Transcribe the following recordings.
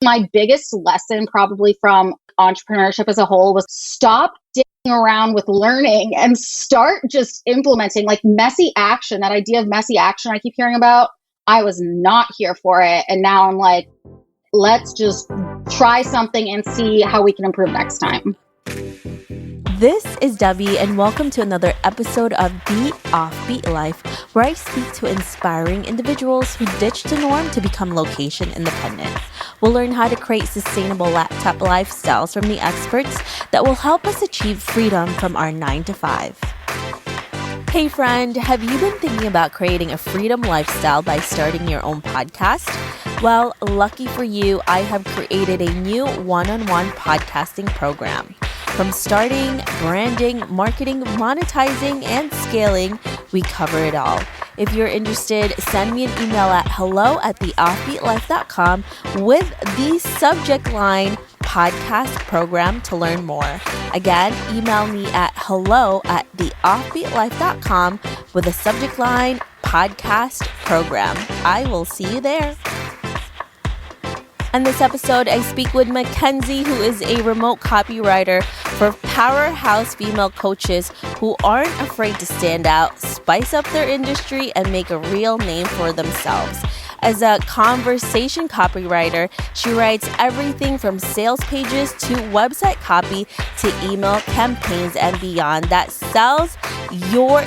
My biggest lesson probably from entrepreneurship as a whole was stop dicking around with learning and start just implementing like messy action. That idea of messy action I keep hearing about, I was not here for it. And now I'm like, let's just try something and see how we can improve next time. This is Debbie, and welcome to another episode of The Offbeat Life, where I speak to inspiring individuals who ditched the norm to become location independent. We'll learn how to create sustainable laptop lifestyles from the experts that will help us achieve freedom from our 9-to-5. Hey friend, have you been thinking about creating a freedom lifestyle by starting your own podcast? Well, lucky for you, I have created a new one-on-one podcasting program. From starting, branding, marketing, monetizing, and scaling, we cover it all. If you're interested, send me an email at hello@theoffbeatlife.com with the subject line podcast program to learn more. Again, email me at hello@theoffbeatlife.com with the subject line podcast program. I will see you there. On this episode, I speak with Mackenzie, who is a remote copywriter for powerhouse female coaches who aren't afraid to stand out, spice up their industry, and make a real name for themselves. As a conversation copywriter, she writes everything from sales pages to website copy to email campaigns and beyond that sells your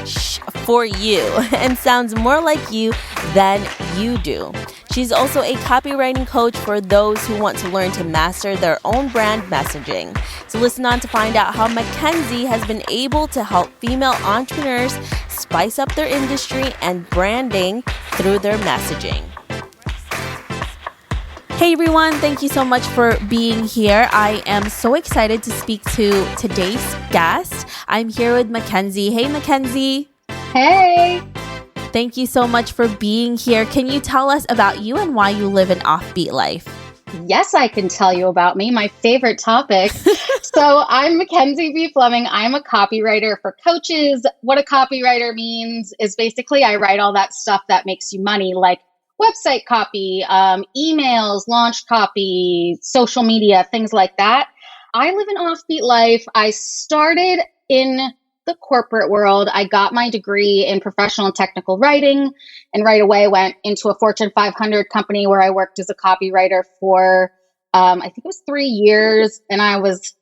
for you and sounds more like you than you do. She's also a copywriting coach for those who want to learn to master their own brand messaging. So listen on to find out how Mackenzie has been able to help female entrepreneurs spice up their industry and branding through their messaging. Hey everyone, thank you so much for being here. I am so excited to speak to today's guest. I'm here with Mackenzie. Hey Mackenzie. Hey. Thank you so much for being here. Can you tell us about you and why you live an offbeat life? Yes, I can tell you about me, my favorite topic. So I'm Mackenzie B. Fleming. I'm a copywriter for coaches. What a copywriter means is basically I write all that stuff that makes you money, like website copy, emails, launch copy, social media, things like that. I live an offbeat life. I started in the corporate world. I got my degree in professional and technical writing and right away went into a Fortune 500 company where I worked as a copywriter for, I think it was 3 years, and I was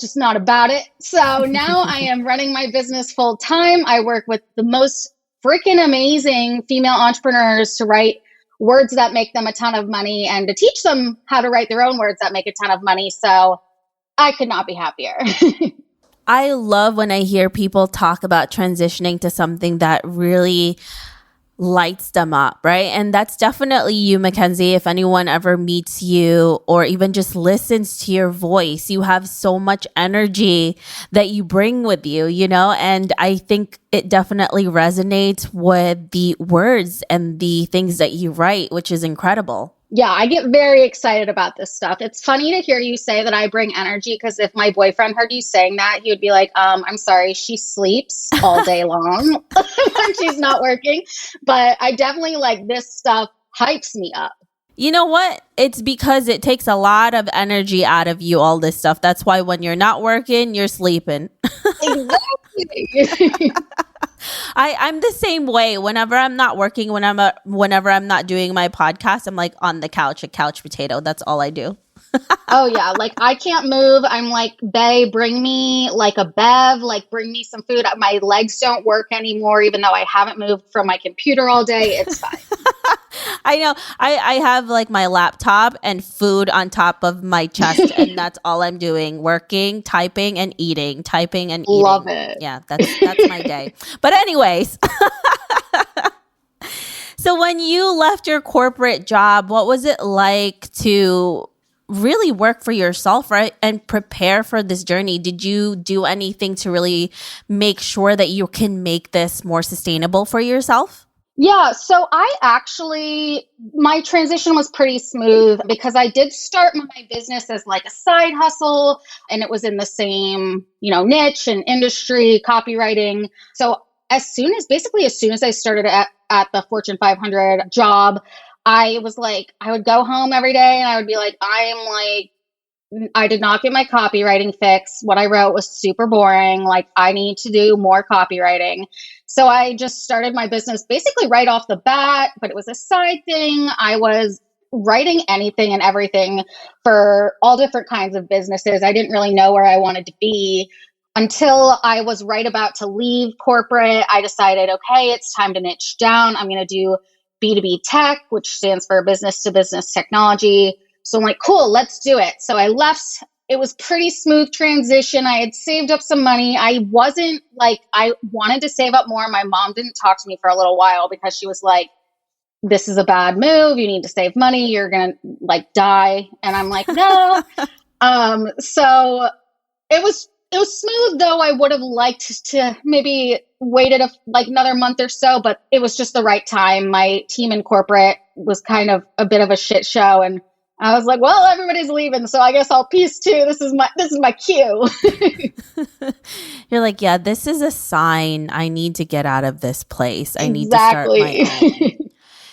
just not about it. So now I am running my business full time. I work with the most freaking amazing female entrepreneurs to write words that make them a ton of money and to teach them how to write their own words that make a ton of money. So I could not be happier. I love when I hear people talk about transitioning to something that really lights them up, right? And that's definitely you, Mackenzie. If anyone ever meets you or even just listens to your voice, you have so much energy that you bring with you, you know? And I think it definitely resonates with the words and the things that you write, which is incredible. Yeah, I get very excited about this stuff. It's funny to hear you say that I bring energy because if my boyfriend heard you saying that, he would be like, I'm sorry, she sleeps all day long when she's not working. But I definitely like this stuff hypes me up. You know what? It's because it takes a lot of energy out of you, all this stuff. That's why when you're not working, you're sleeping. Exactly. I'm the same way. Whenever I'm not working, whenever I'm not doing my podcast, I'm like on the couch, a couch potato. That's all I do. Oh yeah, like I can't move. I'm like, babe, bring me like a bev, like bring me some food. My legs don't work anymore, even though I haven't moved from my computer all day. It's fine. I know. I have like my laptop and food on top of my chest, and that's all I'm doing: working, typing, and eating. Typing and eating. Love it. Yeah, that's my day. But anyways. So when you left your corporate job, what was it like to really work for yourself, right? And prepare for this journey? Did you do anything to really make sure that you can make this more sustainable for yourself? Yeah, so my transition was pretty smooth because I did start my business as like a side hustle and it was in the same, niche and industry, copywriting. So as soon as I started at the Fortune 500 job, I was like, I would go home every day and I would be like, I did not get my copywriting fix. What I wrote was super boring. Like, I need to do more copywriting. So I just started my business basically right off the bat, but it was a side thing. I was writing anything and everything for all different kinds of businesses. I didn't really know where I wanted to be until I was right about to leave corporate. I decided, okay, it's time to niche down. I'm going to do B2B tech, which stands for business to business technology. So I'm like, cool, let's do it. So I left. It was pretty smooth transition. I had saved up some money. I wanted to save up more. My mom didn't talk to me for a little while because she was like, this is a bad move. You need to save money. You're going to like die. And I'm like, no. So it was smooth, though. I would have liked to maybe waited another month or so, but it was just the right time. My team in corporate was kind of a bit of a shit show, and I was like, well, everybody's leaving, so I guess I'll peace too. This is my cue. You're like, yeah, this is a sign. I need to get out of this place. I need to start my own.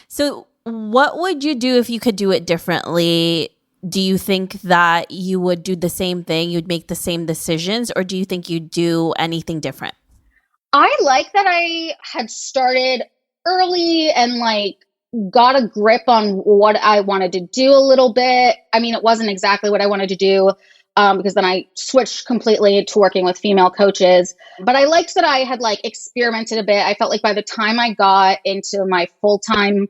So what would you do if you could do it differently? Do you think that you would do the same thing? You'd make the same decisions, or do you think you'd do anything different? I like that I had started early and got a grip on what I wanted to do a little bit. I mean, it wasn't exactly what I wanted to do because then I switched completely to working with female coaches. But I liked that I had experimented a bit. I felt like by the time I got into my full-time,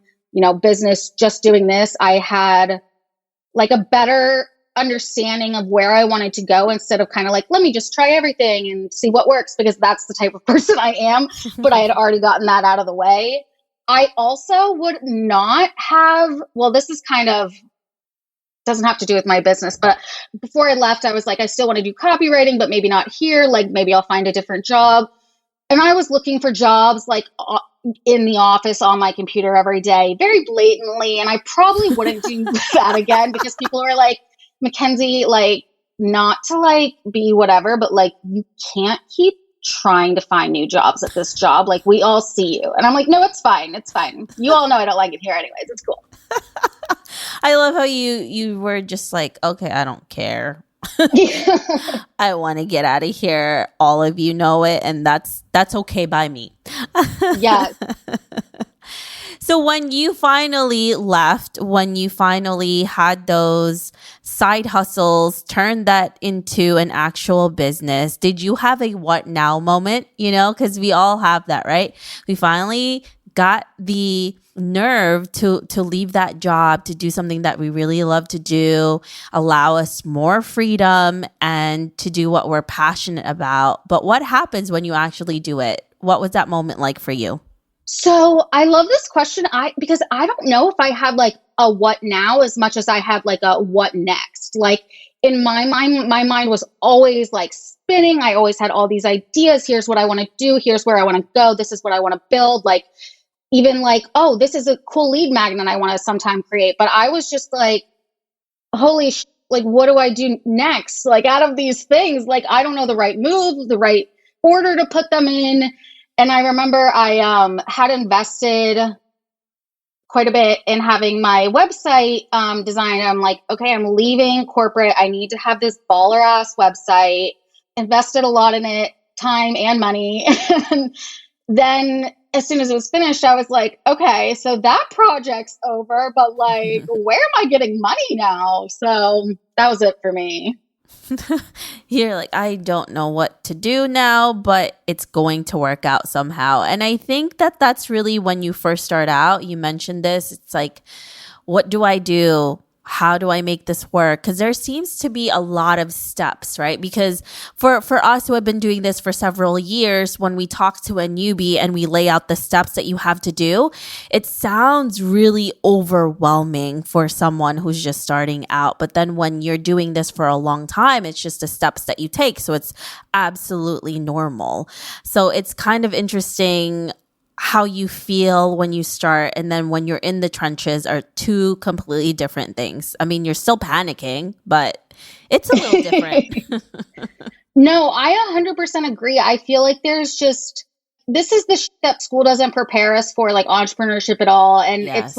business, just doing this, I had a better understanding of where I wanted to go instead of kind of let me just try everything and see what works, because that's the type of person I am. But I had already gotten that out of the way. I also would not have, this is kind of, doesn't have to do with my business, but before I left, I was like, I still want to do copywriting, but maybe not here. Maybe I'll find a different job. And I was looking for jobs in the office on my computer every day, very blatantly. And I probably wouldn't do that again, because people are like, Mackenzie, not to be whatever, but you can't keep trying to find new jobs at this job. We all see you. And I'm like, no, it's fine. It's fine. You all know I don't like it here anyways. It's cool. I love how you were just like, okay, I don't care. I want to get out of here. All of you know it, and that's okay by me. Yes. So when you finally left, when you finally had those side hustles, turned that into an actual business, did you have a what now moment? Because we all have that, right? We finally got the nerve to leave that job, to do something that we really love to do, allow us more freedom, and to do what we're passionate about. But what happens when you actually do it? What was that moment like for you? So I love this question. Because I don't know if I had a what now as much as I had a what next. In my mind was always spinning. I always had all these ideas. Here's what I want to do. Here's where I want to go. This is what I want to build. Even oh, this is a cool lead magnet I want to sometime create. But I was just holy what do I do next? Out of these things, I don't know the right move, the right order to put them in. And I remember I had invested quite a bit in having my website designed. I'm like, okay, I'm leaving corporate. I need to have this baller ass website. Invested a lot in it, time and money. And then as soon as it was finished, I was like, okay, so that project's over, but where am I getting money now? So that was it for me. You're like, I don't know what to do now, but it's going to work out somehow. And I think that that's really when you first start out. You mentioned this. It's like, what do I do? How do I make this work? Because there seems to be a lot of steps, right? Because for us who have been doing this for several years, when we talk to a newbie and we lay out the steps that you have to do, it sounds really overwhelming for someone who's just starting out. But then when you're doing this for a long time, it's just the steps that you take. So it's absolutely normal. So it's kind of interesting how you feel when you start and then when you're in the trenches are two completely different things. I mean, you're still panicking, but it's a little different. No, I 100% agree. I feel like this is the shit that school doesn't prepare us for, entrepreneurship at all. And Yes. It's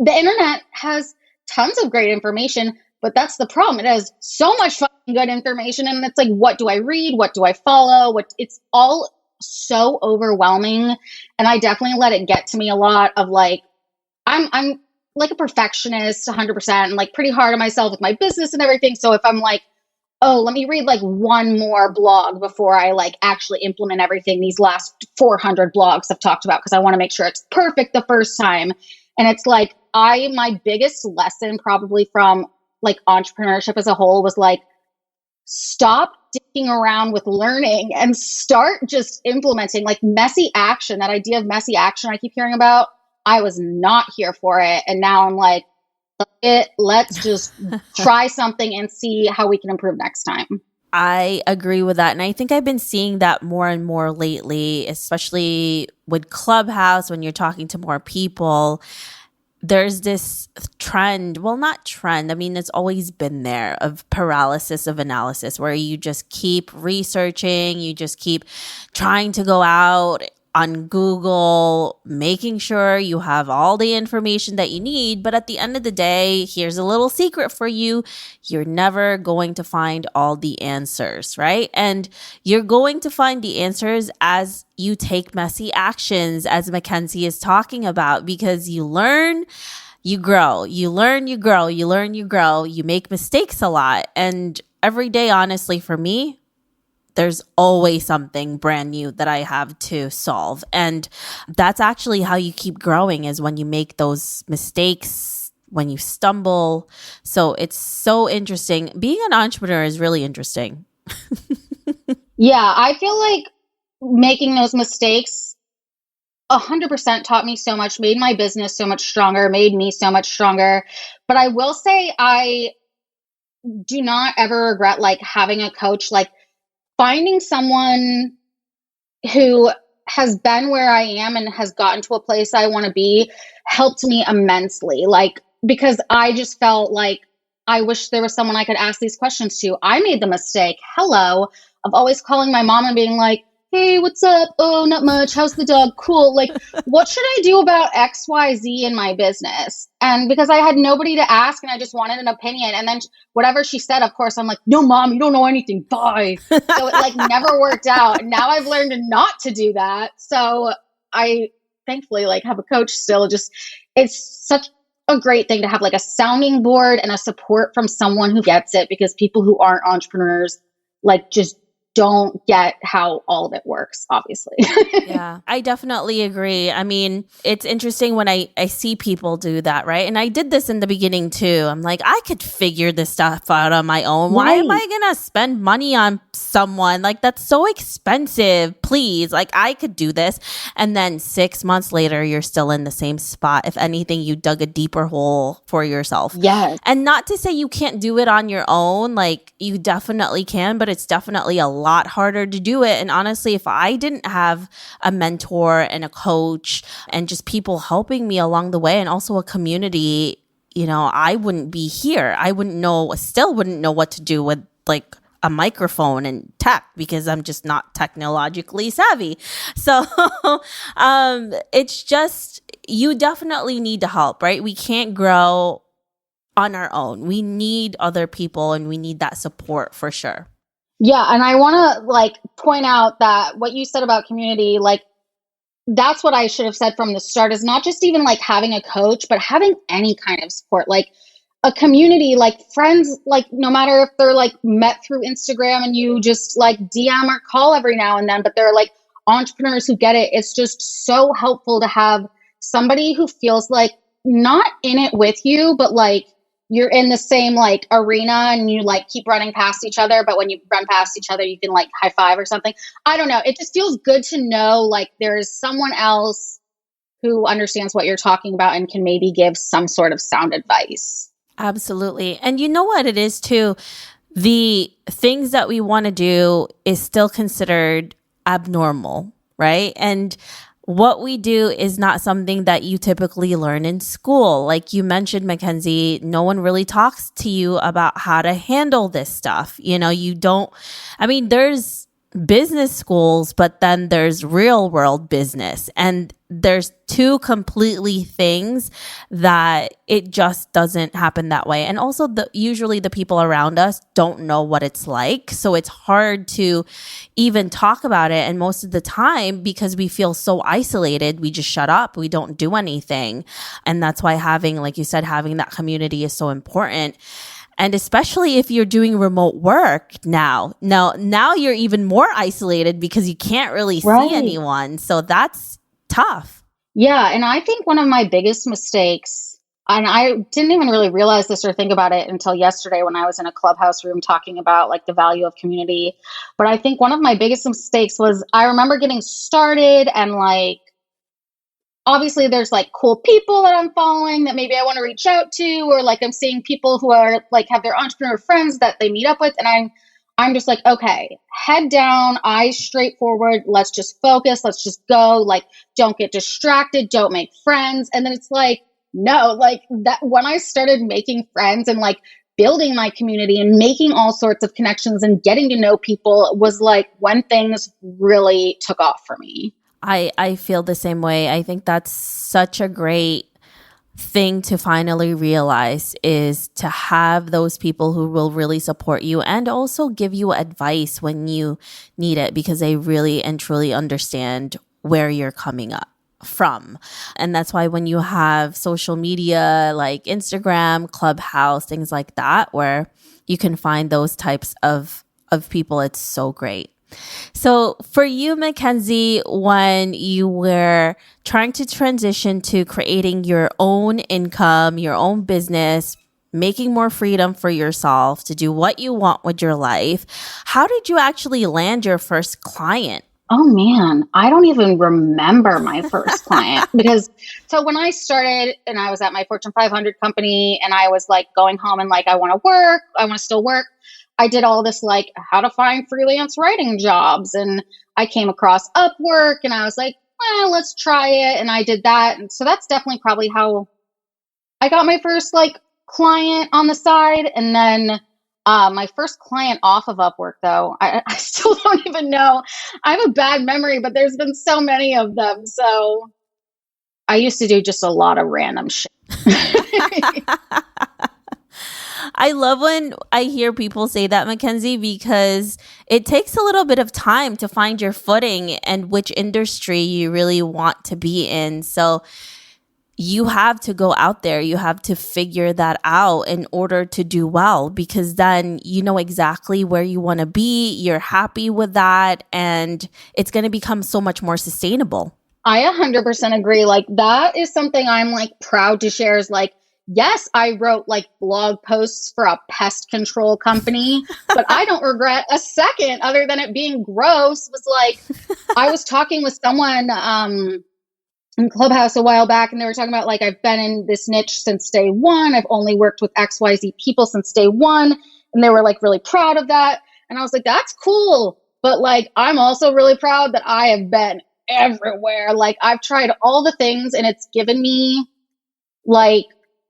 the internet has tons of great information, but that's the problem. It has so much fucking good information. And it's like, what do I read? What do I follow? It's all so overwhelming. And I definitely let it get to me a lot of like, I'm like a perfectionist 100% and like pretty hard on myself with my business and everything. So if I'm like, oh, let me read like one more blog before I like actually implement everything these last 400 blogs I've talked about, because I want to make sure it's perfect the first time. And it's like, my biggest lesson probably from like entrepreneurship as a whole was like, stop dicking around with learning and start just implementing like messy action. That idea of messy action I keep hearing about, I was not here for it. And now I'm like, let's just try something and see how we can improve next time. I agree with that. And I think I've been seeing that more and more lately, especially with Clubhouse, when you're talking to more people. There's this trend, well, not trend, I mean, it's always been there, of paralysis of analysis, where you just keep researching, you just keep trying to go out on Google, making sure you have all the information that you need. But at the end of the day, here's a little secret for you. You're never going to find all the answers, right? And you're going to find the answers as you take messy actions, as Mackenzie is talking about, because you learn, you grow, you learn, you grow, you learn, you grow, you make mistakes a lot. And every day, honestly, for me, there's always something brand new that I have to solve. And that's actually how you keep growing, is when you make those mistakes, when you stumble. So it's so interesting. Being an entrepreneur is really interesting. Yeah, I feel like making those mistakes 100% taught me so much, made my business so much stronger, made me so much stronger. But I will say I do not ever regret like having a coach. Like, finding someone who has been where I am and has gotten to a place I want to be helped me immensely. Like, because I just felt like I wish there was someone I could ask these questions to. I made the mistake, of always calling my mom and being like, hey, what's up? Oh, not much. How's the dog? Cool. Like, what should I do about XYZ in my business? And because I had nobody to ask and I just wanted an opinion. And then whatever she said, of course, I'm like, no, mom, you don't know anything. Bye. So it like never worked out. And now I've learned not to do that. So I thankfully like have a coach still. Just, it's such a great thing to have like a sounding board and a support from someone who gets it, because people who aren't entrepreneurs like just don't get how all of it works, obviously. Yeah, I definitely agree. I mean, it's interesting when I see people do that, right? And I did this in the beginning too. I'm like, I could figure this stuff out on my own. Why am I going to spend money on someone? Like, that's so expensive. Please. Like, I could do this. And then 6 months later, you're still in the same spot. If anything, you dug a deeper hole for yourself. Yes. And not to say you can't do it on your own. Like, you definitely can, but it's definitely a lot harder to do it. And honestly, if I didn't have a mentor and a coach and just people helping me along the way, and also a community, you know, I wouldn't be here. I still wouldn't know what to do with like a microphone and tech, because I'm just not technologically savvy. So it's just, you definitely need to help, right? We can't grow on our own. We need other people and we need that support for sure. Yeah. And I want to like point out that what you said about community, like that's what I should have said from the start, is not just even like having a coach, but having any kind of support, like a community, like friends, like no matter if they're like met through Instagram and you just like DM or call every now and then, but they're like entrepreneurs who get it. It's just so helpful to have somebody who feels like not in it with you, but like you're in the same like arena and you like keep running past each other. But when you run past each other, you can like high five or something. I don't know. It just feels good to know like there's someone else who understands what you're talking about and can maybe give some sort of sound advice. Absolutely. And you know what it is too? The things that we want to do is still considered abnormal, right? And what we do is not something that you typically learn in school. Like you mentioned, Mackenzie, no one really talks to you about how to handle this stuff. You know, you don't, I mean, there's business schools, but then there's real world business. And there's two completely things that it just doesn't happen that way. And also usually the people around us don't know what it's like. So it's hard to even talk about it. And most of the time, because we feel so isolated, we just shut up. We don't do anything. And that's why having, like you said, having that community is so important. And especially if you're doing remote work now you're even more isolated because you can't really see anyone. So that's tough. Yeah. And I think one of my biggest mistakes, and I didn't even really realize this or think about it until yesterday when I was in a clubhouse room talking about like the value of community. But I think one of my biggest mistakes was I remember getting started and like, obviously there's like cool people that I'm following that maybe I want to reach out to, or like I'm seeing people who are like have their entrepreneur friends that they meet up with. And I'm just like, okay, head down, eyes straight forward. Let's just focus. Let's just go. Like, don't get distracted. Don't make friends. And then it's like, no, like that when I started making friends and like building my community and making all sorts of connections and getting to know people was like when things really took off for me. I feel the same way. I think that's such a great thing to finally realize, is to have those people who will really support you and also give you advice when you need it, because they really and truly understand where you're coming up from. And that's why when you have social media like Instagram, Clubhouse, things like that, where you can find those types of people, it's so great. So for you, Mackenzie, when you were trying to transition to creating your own income, your own business, making more freedom for yourself to do what you want with your life, how did you actually land your first client? Oh man, I don't even remember my first client because so when I started and I was at my Fortune 500 company and I was like going home and like, I want to still work. I did all this like how to find freelance writing jobs, and I came across Upwork and I was like, well, let's try it. And I did that. And so that's definitely probably how I got my first like client on the side. And then my first client off of Upwork, though, I still don't even know. I have a bad memory, but there's been so many of them. So I used to do just a lot of random shit. I love when I hear people say that, Mackenzie, because it takes a little bit of time to find your footing and which industry you really want to be in. So you have to go out there. You have to figure that out in order to do well, because then you know exactly where you want to be. You're happy with that, and it's going to become so much more sustainable. I 100% agree. Like that is something I'm like proud to share is like, yes, I wrote like blog posts for a pest control company, but I don't regret a second other than it being gross. It was like, I was talking with someone in Clubhouse a while back and they were talking about like, I've been in this niche since day one. I've only worked with XYZ people since day one. And they were like really proud of that. And I was like, that's cool. But like, I'm also really proud that I have been everywhere. Like I've tried all the things and it's given me like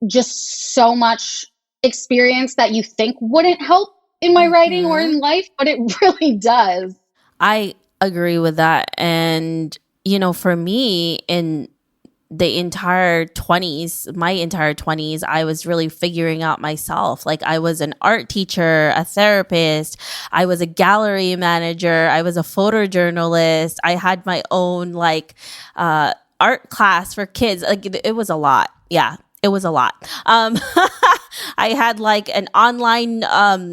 just so much experience that you think wouldn't help in my writing or in life, but it really does. I agree with that. And, you know, for me in my entire 20s, I was really figuring out myself. Like I was an art teacher, a therapist, I was a gallery manager, I was a photojournalist, I had my own like art class for kids. Like it was a lot. Yeah. It was a lot. I had like an online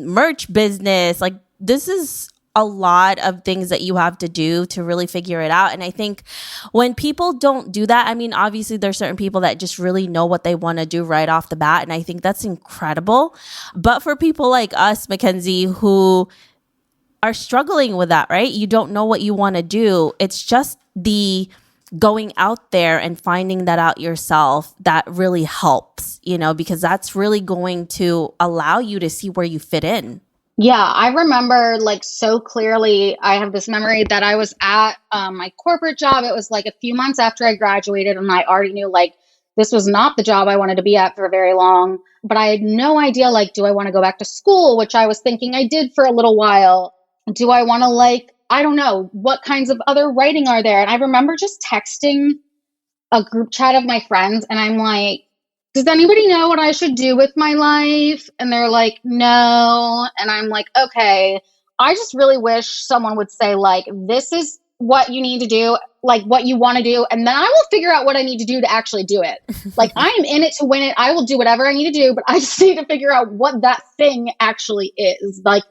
merch business. Like this is a lot of things that you have to do to really figure it out. And I think when people don't do that, I mean, obviously there's certain people that just really know what they want to do right off the bat. And I think that's incredible. But for people like us, Mackenzie, who are struggling with that, right? You don't know what you want to do. It's just the going out there and finding that out yourself that really helps, you know, because that's really going to allow you to see where you fit in. Yeah, I remember like so clearly, I have this memory that I was at my corporate job. It was like a few months after I graduated and I already knew like this was not the job I wanted to be at for very long, but I had no idea like, do I want to go back to school, which I was thinking I did for a little while? Do I want to like I don't know, what kinds of other writing are there? And I remember just texting a group chat of my friends, and I'm like, does anybody know what I should do with my life? And they're like, no. And I'm like, okay, I just really wish someone would say, like, this is what you need to do, like what you want to do. And then I will figure out what I need to do to actually do it. Like, I am in it to win it. I will do whatever I need to do, but I just need to figure out what that thing actually is. Like,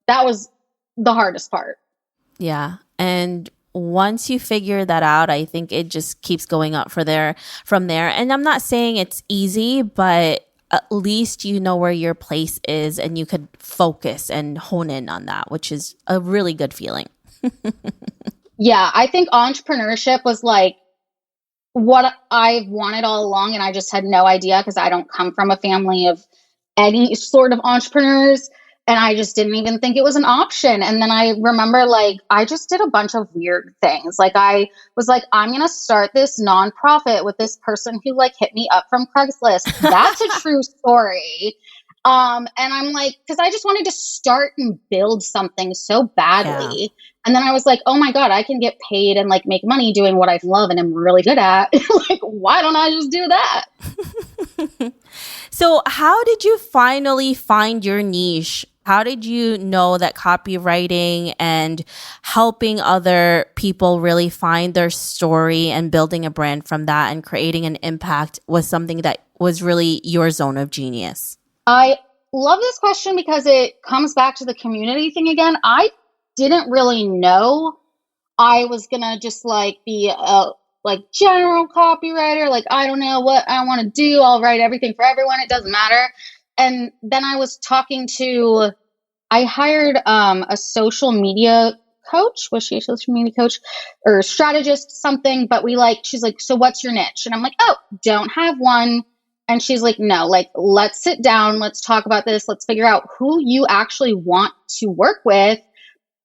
that was the hardest part. Yeah. And once you figure that out, I think it just keeps going up from there. And I'm not saying it's easy, but at least you know where your place is and you could focus and hone in on that, which is a really good feeling. Yeah, I think entrepreneurship was like what I've wanted all along, and I just had no idea because I don't come from a family of any sort of entrepreneurs, and I just didn't even think it was an option. And then I remember, like, I just did a bunch of weird things. Like, I was like, I'm going to start this nonprofit with this person who, like, hit me up from Craigslist. That's a true story. And I'm like, because I just wanted to start and build something so badly. Yeah. And then I was like, oh my God, I can get paid and like make money doing what I love and I'm really good at. Like, why don't I just do that? So how did you finally find your niche? How did you know that copywriting and helping other people really find their story and building a brand from that and creating an impact was something that was really your zone of genius? I love this question because it comes back to the community thing again. I didn't really know I was going to just like be a like general copywriter. Like, I don't know what I want to do. I'll write everything for everyone. It doesn't matter. And then I hired a social media coach. Was she a social media coach or strategist, something? But she's like, so what's your niche? And I'm like, oh, don't have one. And she's like, no, like, let's sit down. Let's talk about this. Let's figure out who you actually want to work with.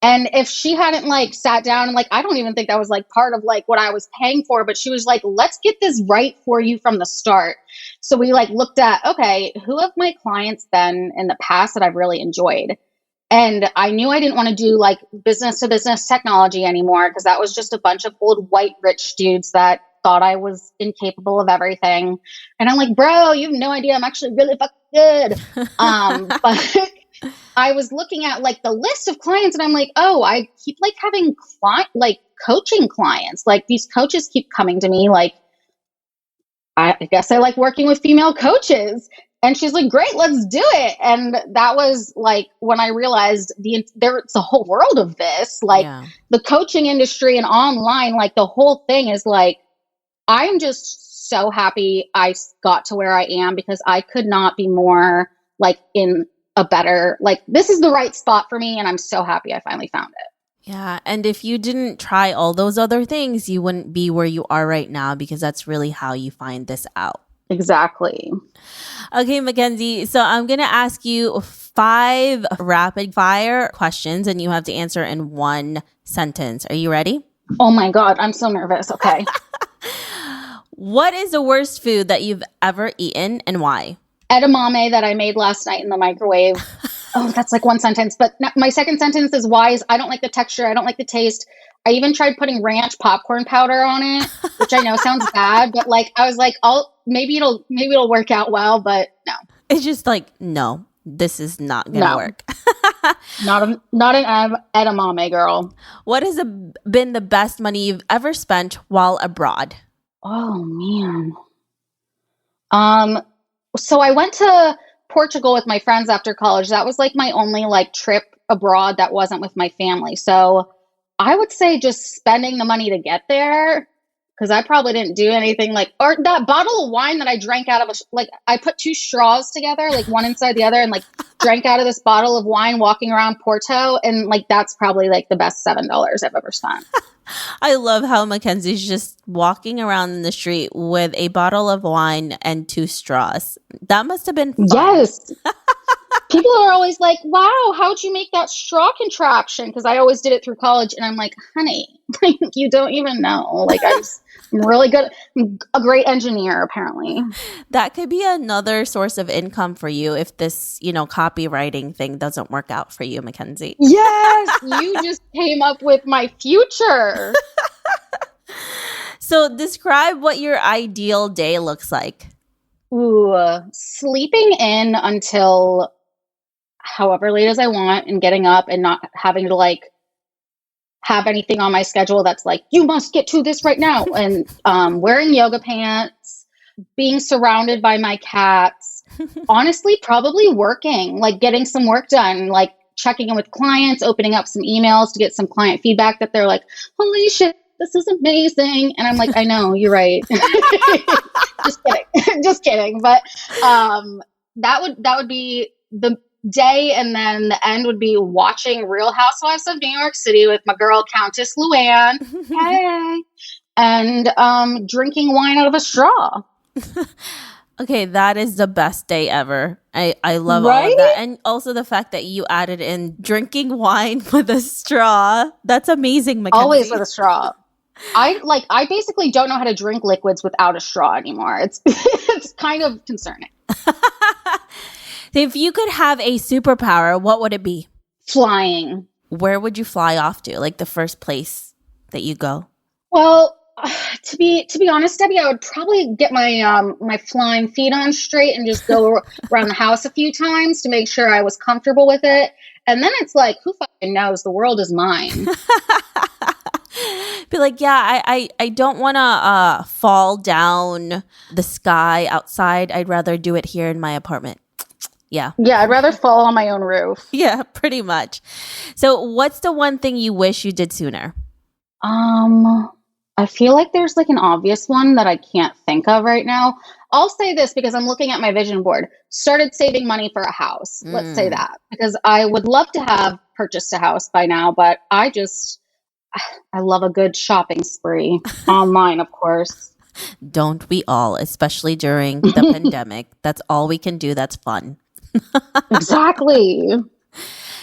And if she hadn't like sat down and like, I don't even think that was like part of like what I was paying for, but she was like, let's get this right for you from the start. So we like looked at, okay, who have my clients been in the past that I've really enjoyed? And I knew I didn't want to do like business to business technology anymore because that was just a bunch of old white rich dudes that thought I was incapable of everything. And I'm like, bro, you have no idea. I'm actually really fucking good. But I was looking at like the list of clients and I'm like, oh, I keep like having coaching clients. Like these coaches keep coming to me. Like, I guess I like working with female coaches. And she's like, great, let's do it. And that was like when I realized there's a whole world of this, like the coaching industry and online, like the whole thing is like, I'm just so happy I got to where I am because I could not be more like in a better, like this is the right spot for me. And I'm so happy I finally found it. Yeah. And if you didn't try all those other things, you wouldn't be where you are right now because that's really how you find this out. Exactly. Okay, Mackenzie. So I'm going to ask you 5 rapid fire questions and you have to answer in 1 sentence. Are you ready? Oh my God. I'm so nervous. Okay. What is the worst food that you've ever eaten and why? Edamame that I made last night in the microwave. Oh, that's like 1 sentence. But my second sentence is why is I don't like the texture. I don't like the taste. I even tried putting ranch popcorn powder on it, which I know sounds bad, but like I was like, maybe it'll work out well, but no. It's just like, no, this is not gonna work. not an edamame girl. What has been the best money you've ever spent while abroad? Oh man. So I went to Portugal with my friends after college. That was like my only like trip abroad that wasn't with my family. So I would say just spending the money to get there because I probably didn't do anything like, or that bottle of wine that I drank out of, like I put 2 straws together, like one inside the other and like drank out of this bottle of wine walking around Porto. And like, that's probably like the best $7 I've ever spent. I love how Mackenzie's just walking around in the street with a bottle of wine and 2 straws. That must have been fun. Yes. People are always like, wow, how'd you make that straw contraption? Because I always did it through college. And I'm like, honey, like, you don't even know. Like, I'm really good. I'm a great engineer, apparently. That could be another source of income for you if this, copywriting thing doesn't work out for you, Mackenzie. Yes, you just came up with my future. So describe what your ideal day looks like. Ooh, sleeping in until however late as I want and getting up and not having to like have anything on my schedule that's like, you must get to this right now. And wearing yoga pants, being surrounded by my cats, honestly, probably working, like getting some work done, like checking in with clients, opening up some emails to get some client feedback that they're like, holy shit, this is amazing. And I'm like, I know, you're right. Just kidding. Just kidding. But that would be the day, and then the end would be watching Real Housewives of New York City with my girl Countess Luann. Hey. And drinking wine out of a straw. Okay, that is the best day ever. I love all Right? of that. And also the fact that you added in drinking wine with a straw. That's amazing, Mackenzie. Always with a straw. I basically don't know how to drink liquids without a straw anymore. It's it's kind of concerning. If you could have a superpower, what would it be? Flying. Where would you fly off to? Like the first place that you go? Well, to be honest, Debbie, I would probably get my my flying feet on straight and just go around the house a few times to make sure I was comfortable with it. And then it's like, who fucking knows? The world is mine. Be like, yeah, I don't want to fall down the sky outside. I'd rather do it here in my apartment. Yeah. Yeah, I'd rather fall on my own roof. Yeah, pretty much. So what's the one thing you wish you did sooner? I feel like there's like an obvious one that I can't think of right now. I'll say this because I'm looking at my vision board. Started saving money for a house. Let's say that. Because I would love to have purchased a house by now, but I love a good shopping spree. Online, of course. Don't we all, especially during the pandemic. That's all we can do. That's fun. Exactly.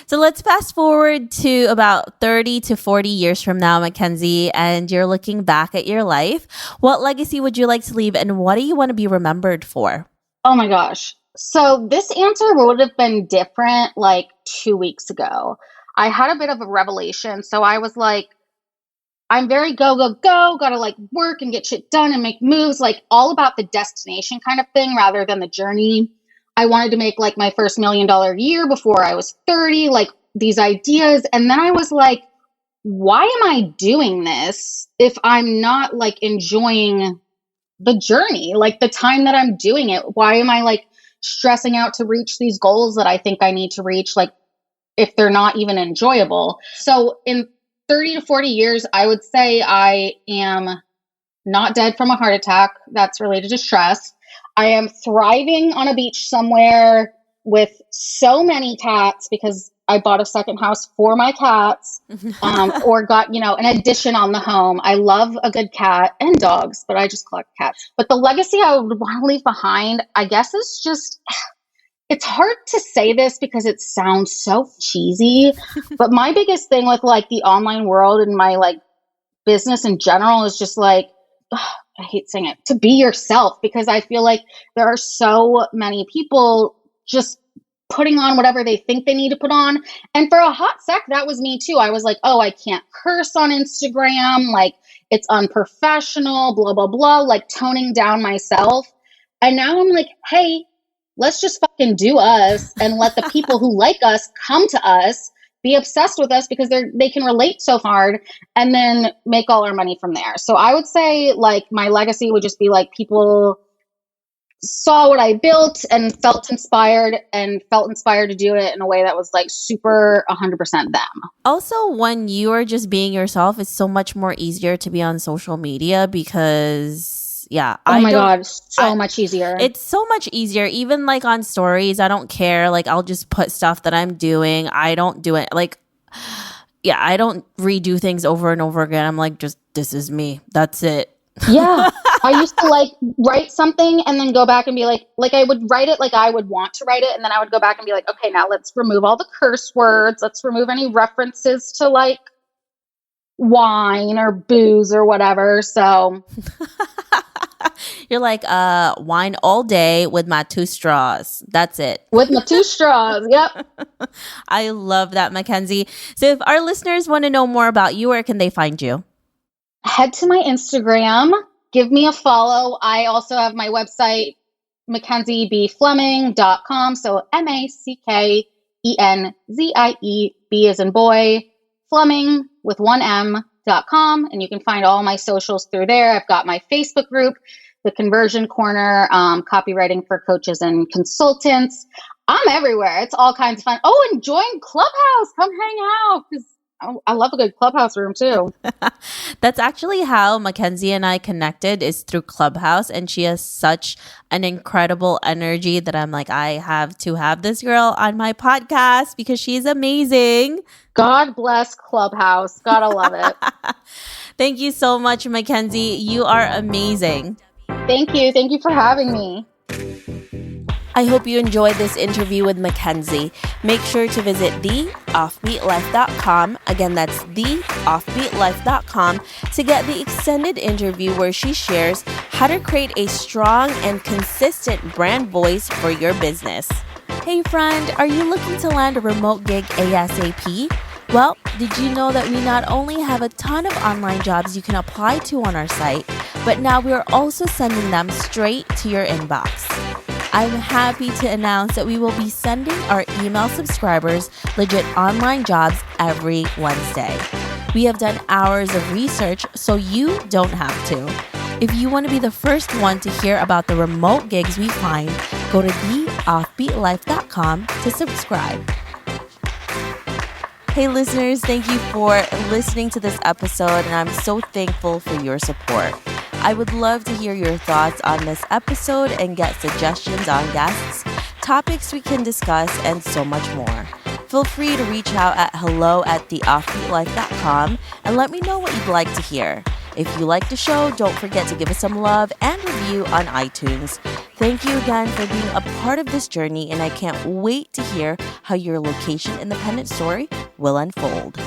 So let's fast forward to about 30 to 40 years from now, Mackenzie, and you're looking back at your life. What legacy would you like to leave, and what do you want to be remembered for? Oh my gosh. So this answer would have been different like 2 weeks ago. I had a bit of a revelation. So I was like, I'm very go, go, go, gotta like work and get shit done and make moves, like all about the destination kind of thing rather than the journey. I wanted to make like my first $1 million year before I was 30, like these ideas. And then I was like, why am I doing this if I'm not like enjoying the journey, like the time that I'm doing it? Why am I like stressing out to reach these goals that I think I need to reach, like if they're not even enjoyable? So in 30 to 40 years, I would say I am not dead from a heart attack that's related to stress. I am thriving on a beach somewhere with so many cats because I bought a second house for my cats, or got, an addition on the home. I love a good cat and dogs, but I just collect cats. But the legacy I would want to leave behind, I guess, is just, it's hard to say this because it sounds so cheesy, but my biggest thing with like the online world and my like business in general is just like, I hate saying it, to be yourself, because I feel like there are so many people just putting on whatever they think they need to put on. And for a hot sec, that was me too. I was like, oh, I can't curse on Instagram. Like it's unprofessional, blah, blah, blah, like toning down myself. And now I'm like, hey, let's just fucking do us and let the people who like us come to us, be obsessed with us because they can relate so hard, and then make all our money from there. So I would say like my legacy would just be like people saw what I built and felt inspired to do it in a way that was like super 100% them. Also, when you are just being yourself, it's so much more easier to be on social media because oh my God, so much easier. It's so much easier. Even like on stories, I don't care. Like I'll just put stuff that I'm doing. I don't do it. Like Yeah, I don't redo things over and over again. I'm like, just, this is me. That's it. Yeah. I used to like write something and then go back and be like I would write it like I would want to write it. And then I would go back and be like, okay, now let's remove all the curse words. Let's remove any references to like wine or booze or whatever. So You're like, wine all day with my 2 straws. That's it. with my 2 straws. Yep. I love that, Mackenzie. So if our listeners want to know more about you, where can they find you? Head to my Instagram. Give me a follow. I also have my website, MackenzieBFleming.com. So Mackenzie, B as in boy, Fleming with 1 M.com. And you can find all my socials through there. I've got my Facebook group, the Conversion Corner, copywriting for coaches and consultants. I'm everywhere. It's all kinds of fun. Oh, and join Clubhouse. Come hang out because I love a good Clubhouse room too. That's actually how Mackenzie and I connected, is through Clubhouse. And she has such an incredible energy that I'm like, I have to have this girl on my podcast because she's amazing. God bless Clubhouse. Gotta love it. Thank you so much, Mackenzie. You are amazing. Thank you. Thank you for having me. I hope you enjoyed this interview with Mackenzie. Make sure to visit theoffbeatlife.com. Again, that's theoffbeatlife.com to get the extended interview where she shares how to create a strong and consistent brand voice for your business. Hey friend, are you looking to land a remote gig ASAP? Well, did you know that we not only have a ton of online jobs you can apply to on our site, but now we are also sending them straight to your inbox. I'm happy to announce that we will be sending our email subscribers legit online jobs every Wednesday. We have done hours of research, so you don't have to. If you want to be the first one to hear about the remote gigs we find, go to theoffbeatlife.com to subscribe. Hey listeners, thank you for listening to this episode, and I'm so thankful for your support. I would love to hear your thoughts on this episode and get suggestions on guests, topics we can discuss, and so much more. Feel free to reach out at hello@theoffbeatlife.com and let me know what you'd like to hear. If you like the show, don't forget to give us some love and review on iTunes. Thank you again for being a part of this journey, and I can't wait to hear how your location independent story will unfold.